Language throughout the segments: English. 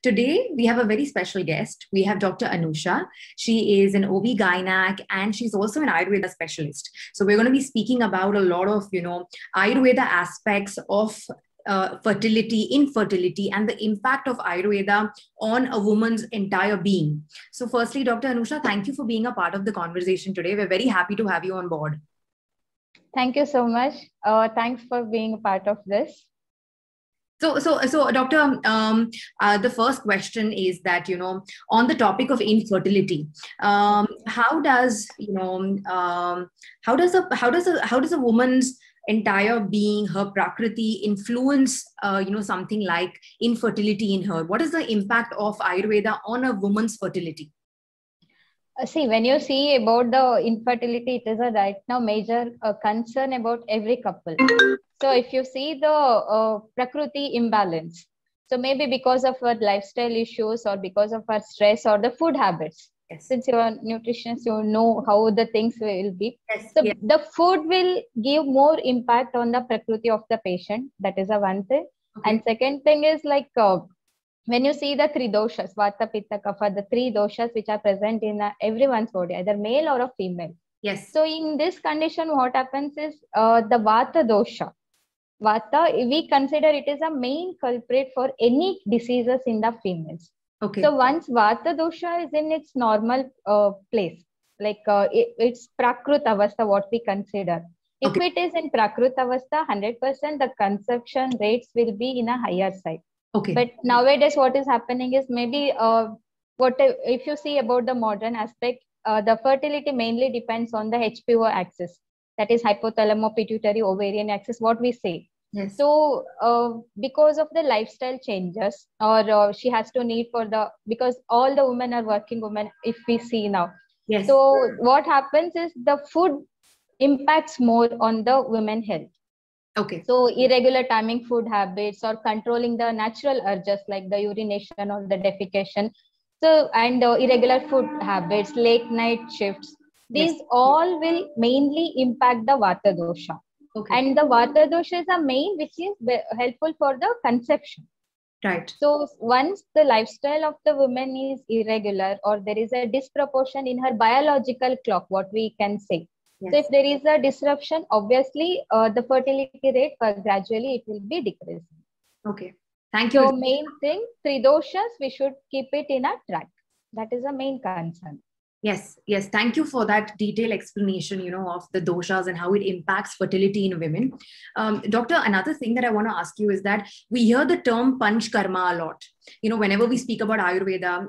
Today, we have a very special guest. We have Dr. Anusha. She is an OB-GYNAC and she's also an Ayurveda specialist. So we're going to be speaking about a lot of, Ayurveda aspects of fertility, infertility, and the impact of Ayurveda on a woman's entire being. So firstly, Dr. Anusha, thank you for being a part of the conversation today. We're very happy to have you on board. Thank you so much. Thanks for being a part of this. So, Doctor, the first question is that, on the topic of infertility, how does a woman's entire being, her prakriti, influence, something like infertility in her? What is the impact of Ayurveda on a woman's fertility? See, when you see about the infertility, it is a right now major concern about every couple. So if you see the prakriti imbalance, so maybe because of our lifestyle issues or because of our stress or the food habits. Yes. Since you are a nutritionist, you know how the things will be. Yes. So yes, the food will give more impact on the prakriti of the patient. That is a one thing. Okay. And second thing is like when you see the three doshas, vata, pitta, kapha, the three doshas which are present in everyone's body, either male or a female. Yes. So in this condition, what happens is the vata dosha. Vata, we consider it is a main culprit for any diseases in the females. Okay. So once vata dosha is in its normal place, like it's prakrut avastha, what we consider. If okay, it is in prakrut avastha, 100% the conception rates will be in a higher side. Okay. But nowadays, what is happening is maybe if you see about the modern aspect, the fertility mainly depends on the HPO axis, that is hypothalamo-pituitary ovarian axis, what we say. Yes. So because of the lifestyle changes, or she has to need for because all the women are working women, if we see now. Yes. So what happens is the food impacts more on the women health. Okay. So irregular timing food habits or controlling the natural urges like the urination or the defecation. So, and irregular food habits, late night shifts, these yes, all will mainly impact the vata dosha. Okay. And the vata dosha is a main which is helpful for the conception. Right. So once the lifestyle of the woman is irregular or there is a disproportion in her biological clock, what we can say. Yes. So if there is a disruption, obviously the fertility rate gradually it will be decreasing. Okay. Thank you. So main thing, three doshas, we should keep it in a track. That is a main concern. Yes. Yes. Thank you for that detailed explanation, of the doshas and how it impacts fertility in women. Doctor, another thing that I want to ask you is that we hear the term panchkarma a lot. Whenever we speak about Ayurveda,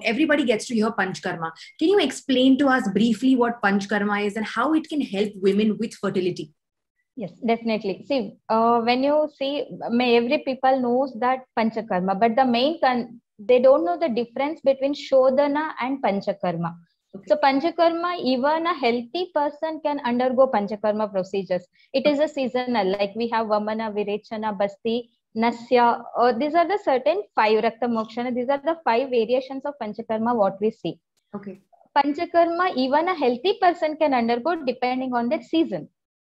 everybody gets to hear panchkarma. Can you explain to us briefly what panchkarma is and how it can help women with fertility? Yes, definitely. See, when you see, every people knows that panchakarma, but the main they don't know the difference between shodhana and panchakarma. Okay. So panchakarma, even a healthy person can undergo panchakarma procedures. It is a seasonal, like we have vamana, virechana, basti, nasya. These are the certain 5 rakta mokshana. These are the 5 variations of panchakarma what we see. Okay. Panchakarma, even a healthy person can undergo depending on the season.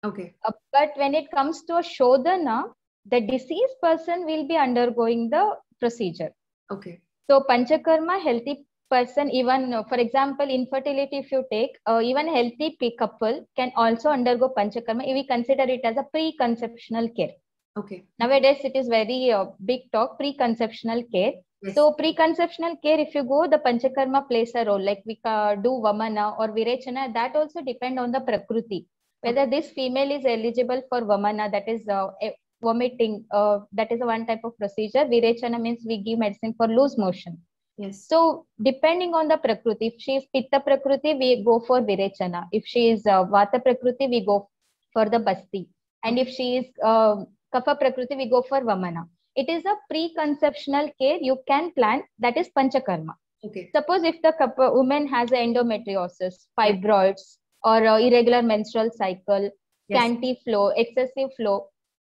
Okay. But when it comes to a shodhana, the deceased person will be undergoing the procedure. Okay. So panchakarma, healthy person, even for example, infertility, if you take, even healthy couple can also undergo panchakarma. We consider it as a pre-conceptional care. Okay. Nowadays, it is very big talk, pre-conceptional care. Yes. So pre-conceptional care, if you go, the panchakarma plays a role, like we do vamana or virechana, that also depend on the prakriti. Whether this female is eligible for vamana, that is vomiting, that is one type of procedure. Virechana means we give medicine for loose motion. Yes. So depending on the prakriti, if she is pitta prakriti, we go for virechana. If she is vata prakriti, we go for the basti. And if she is kapha prakriti, we go for vamana. It is a pre-conceptional care you can plan, that is panchakarma. Okay. Suppose if the woman has endometriosis, fibroids, or irregular menstrual cycle, yes, scanty flow, excessive flow,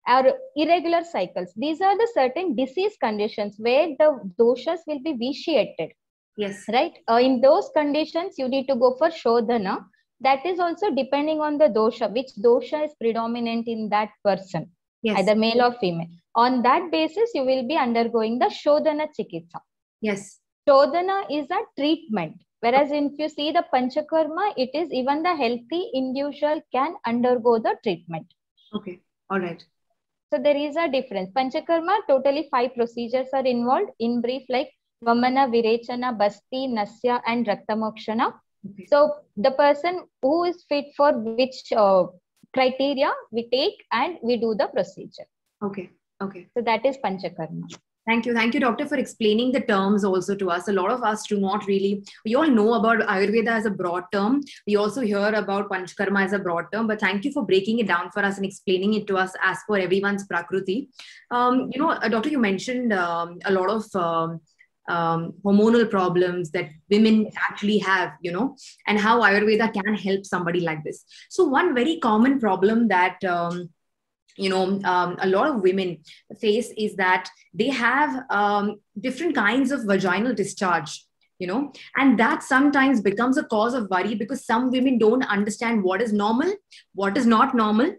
or irregular cycles. These are the certain disease conditions where the doshas will be vitiated. Yes. Right? In those conditions, you need to go for shodhana. That is also depending on the dosha, which dosha is predominant in that person, yes, either male or female. On that basis, you will be undergoing the shodhana chikitsa. Yes. Shodhana is a treatment. Whereas if you see the Panchakarma, it is even the healthy individual can undergo the treatment. Okay. All right. So there is a difference. Panchakarma, totally 5 procedures are involved. In brief, like Vamana, Virechana, Basti, Nasya, and Raktamokshana. Okay. So the person who is fit for which criteria we take and we do the procedure. Okay. Okay. So that is Panchakarma. Thank you. Thank you, doctor, for explaining the terms also to us. A lot of us do not really, we all know about Ayurveda as a broad term. We also hear about Panchakarma as a broad term, but thank you for breaking it down for us and explaining it to us as per everyone's Prakruti. Doctor, you mentioned a lot of hormonal problems that women actually have, and how Ayurveda can help somebody like this. So one very common problem that, a lot of women face is that they have different kinds of vaginal discharge, and that sometimes becomes a cause of worry because some women don't understand what is normal, what is not normal,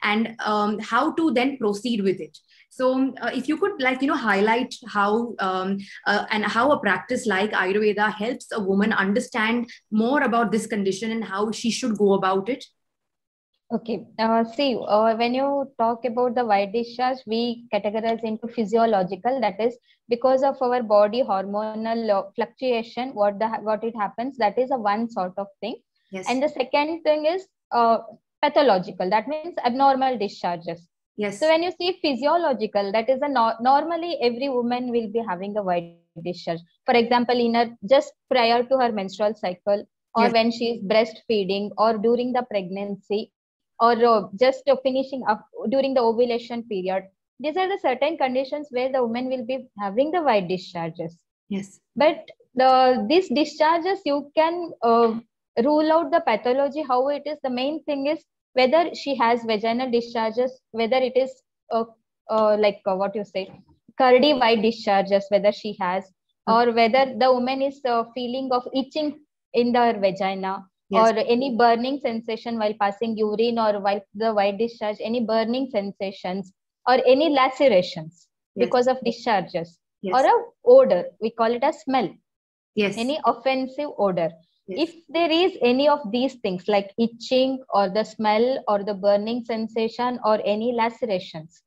and how to then proceed with it. So if you could highlight how and how a practice like Ayurveda helps a woman understand more about this condition and how she should go about it. Okay. When you talk about the white discharge, we categorize into physiological. That is because of our body hormonal fluctuation. What it happens, that is a one sort of thing. Yes. And the second thing is pathological. That means abnormal discharges. Yes. So when you see physiological, that is normally every woman will be having a white discharge. For example, just prior to her menstrual cycle, or yes, when she is breastfeeding, or during the pregnancy, or just finishing up during the ovulation period. These are the certain conditions where the woman will be having the white discharges. Yes. But these discharges, you can rule out the pathology, how it is. The main thing is whether she has vaginal discharges, whether it is curdy white discharges, whether she has, or whether the woman is feeling of itching in the vagina. Yes. Or any burning sensation while passing urine, or while the white discharge, any burning sensations, or any lacerations because of discharges, or a odor, we call it a smell. Yes. Any offensive odor. Yes. If there is any of these things like itching, or the smell, or the burning sensation, or any lacerations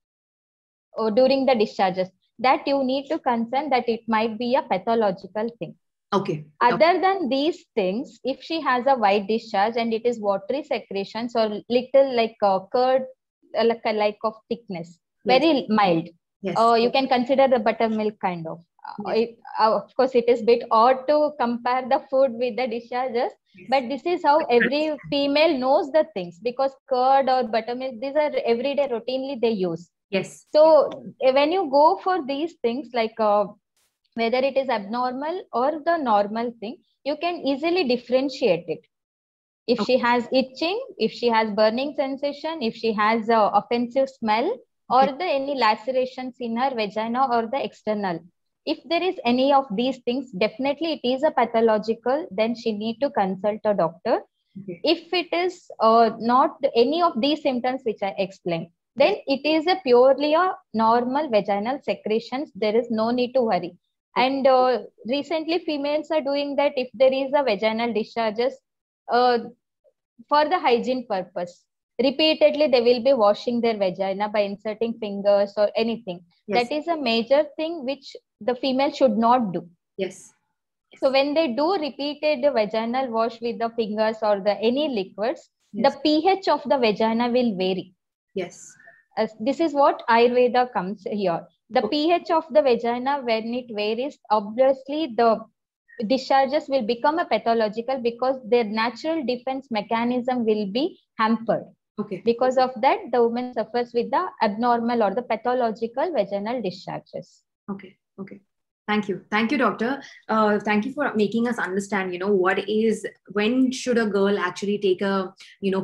or during the discharges, that you need to concern that it might be a pathological thing. Okay. Other than these things, if she has a white discharge and it is watery secretions or little like curd, like of thickness, very mild, you can consider the buttermilk kind of. Of course, it is a bit odd to compare the food with the discharges, but this is how every female knows the things, because curd or buttermilk, these are everyday routinely they use. Yes. So when you go for these things, like whether it is abnormal or the normal thing, you can easily differentiate it. If she has itching, if she has burning sensation, if she has offensive smell, or any lacerations in her vagina or the external. If there is any of these things, definitely it is a pathological, then she need to consult a doctor. Okay. If it is not any of these symptoms which I explained, then it is a purely a normal vaginal secretions. There is no need to worry. And recently females are doing that if there is a vaginal discharges for the hygiene purpose. Repeatedly, they will be washing their vagina by inserting fingers or anything. Yes. That is a major thing which the female should not do. Yes. So when they do repeated vaginal wash with the fingers or the any liquids, the pH of the vagina will vary. Yes. This is what Ayurveda comes here. The pH of the vagina, when it varies, obviously the discharges will become a pathological, because their natural defense mechanism will be hampered. Okay. Because of that, the woman suffers with the abnormal or the pathological vaginal discharges. Okay. Okay. Thank you. Thank you, doctor. Thank you for making us understand, when should a girl actually take a,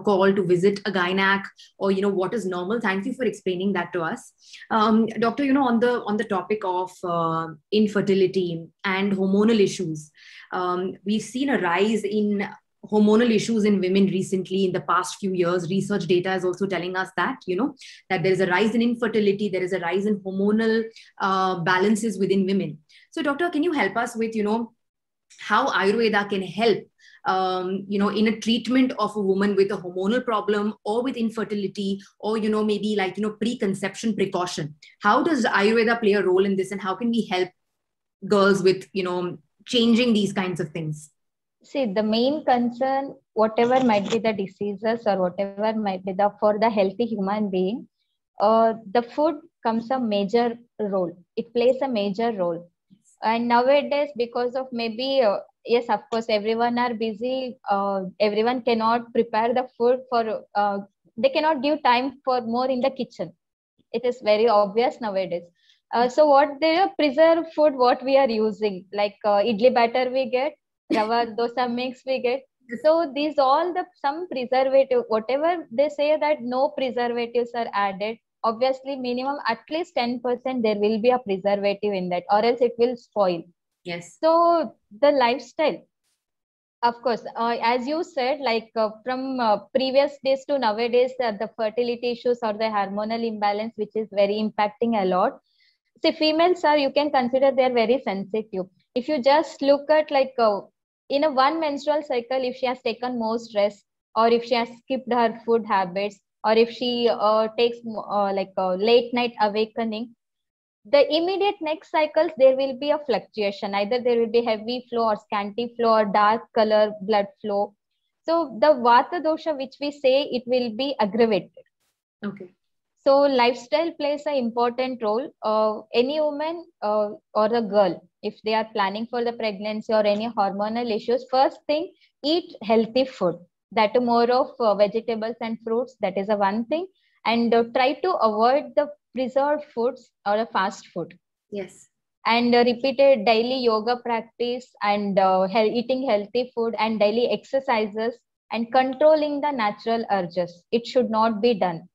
call to visit a gynac, or, what is normal. Thank you for explaining that to us. Doctor, on the topic of infertility and hormonal issues, we've seen a rise in hormonal issues in women recently in the past few years. Research data is also telling us that, that there is a rise in infertility, there is a rise in hormonal balances within women. So doctor, can you help us with, how Ayurveda can help, in a treatment of a woman with a hormonal problem or with infertility, or, maybe like, preconception precaution? How does Ayurveda play a role in this, and how can we help girls with, changing these kinds of things? See, the main concern, whatever might be the diseases or whatever might be for the healthy human being, the food comes a major role. It plays a major role. And nowadays, because of maybe, yes, of course, everyone are busy. Everyone cannot prepare the food for, they cannot give time for more in the kitchen. It is very obvious nowadays. So what the preserved food, what we are using, like idli batter we get, rava dosa mix we get. So these all some preservative, whatever they say that no preservatives are added, obviously minimum at least 10% there will be a preservative in that, or else it will spoil. Yes. So the lifestyle, of course, as you said, like from previous days to nowadays, the fertility issues or the hormonal imbalance, which is very impacting a lot. See, females are, you can consider they're very sensitive. If you just look at like in a one menstrual cycle, if she has taken more stress, or if she has skipped her food habits, or if she takes like a late night awakening, the immediate next cycles, there will be a fluctuation. Either there will be heavy flow or scanty flow or dark color blood flow. So the Vata dosha, which we say, it will be aggravated. Okay. So lifestyle plays an important role. Any woman or a girl, if they are planning for the pregnancy or any hormonal issues, first thing, eat healthy food. That more of vegetables and fruits. That is a one thing. And try to avoid the preserved foods or a fast food. Yes. And repeated daily yoga practice and eating healthy food and daily exercises and controlling the natural urges. It should not be done.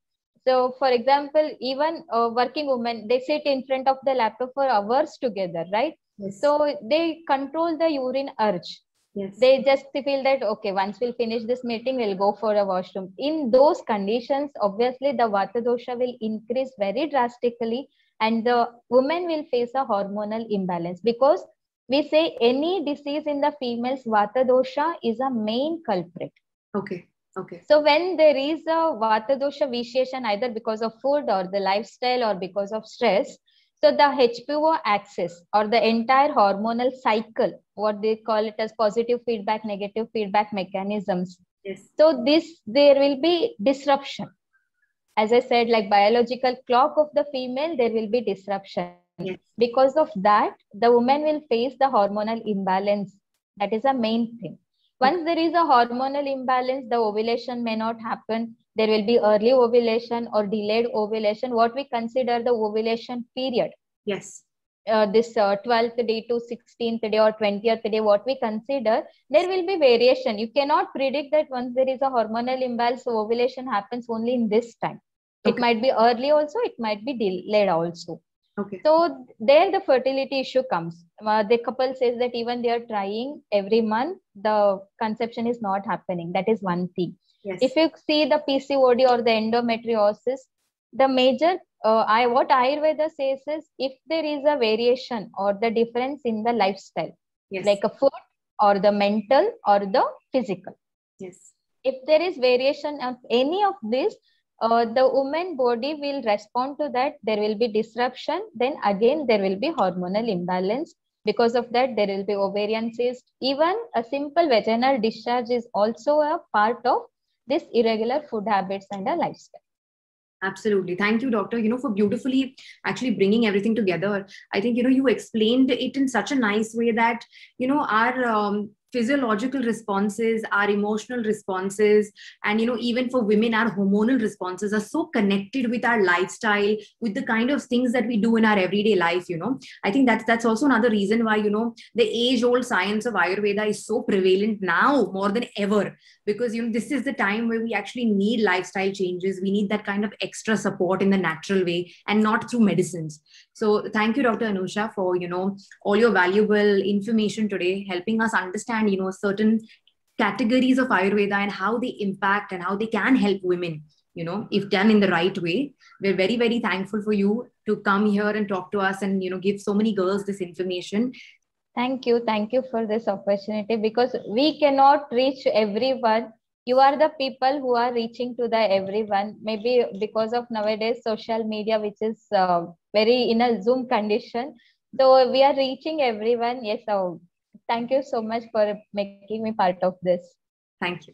So, for example, even working women, they sit in front of the laptop for hours together, right? Yes. So they control the urine urge. Yes. They just feel that, okay, once we'll finish this meeting, we'll go for a washroom. In those conditions, obviously, the Vata dosha will increase very drastically, and the woman will face a hormonal imbalance, because we say any disease in the females, Vata dosha is a main culprit. Okay. Okay. So when there is a Vata dosha vitiation, either because of food or the lifestyle or because of stress, so the HPO axis or the entire hormonal cycle, what they call it as positive feedback, negative feedback mechanisms. Yes. So there will be disruption. As I said, like biological clock of the female, there will be disruption. Yes. Because of that, the woman will face the hormonal imbalance. That is a main thing. Once there is a hormonal imbalance, the ovulation may not happen. There will be early ovulation or delayed ovulation, what we consider the ovulation period. Yes. This 12th day to 16th day or 20th day, what we consider, there will be variation. You cannot predict that once there is a hormonal imbalance, so ovulation happens only in this time. Okay. It might be early also, it might be delayed also. Okay. So there the fertility issue comes. The couple says that even they are trying every month, the conception is not happening. That is one thing. Yes. If you see the PCOD or the endometriosis, the major, what Ayurveda says is, if there is a variation or the difference in the lifestyle, yes, like a food or the mental or the physical. Yes. If there is variation of any of this, the woman body will respond to that. There will be disruption. Then again, there will be hormonal imbalance. Because of that, there will be ovarian cyst. Even a simple vaginal discharge is also a part of this irregular food habits and a lifestyle. Absolutely. Thank you, doctor, for beautifully actually bringing everything together. I think, you explained it in such a nice way that, our physiological responses, our emotional responses, and, even for women, our hormonal responses are so connected with our lifestyle, with the kind of things that we do in our everyday life. I think that's also another reason why, the age-old science of Ayurveda is so prevalent now more than ever, because, this is the time where we actually need lifestyle changes. We need that kind of extra support in the natural way and not through medicines. So thank you, Dr. Anusha, for, all your valuable information today, helping us understand, certain categories of Ayurveda and how they impact and how they can help women, you know, if done in the right way. We're very, very thankful for you to come here and talk to us and, you know, give so many girls this information. Thank you. Thank you for this opportunity, because we cannot reach everyone. You are the people who are reaching to the everyone. Maybe because of nowadays social media, which is very in a Zoom condition. So we are reaching everyone. Yes. So thank you so much for making me part of this. Thank you.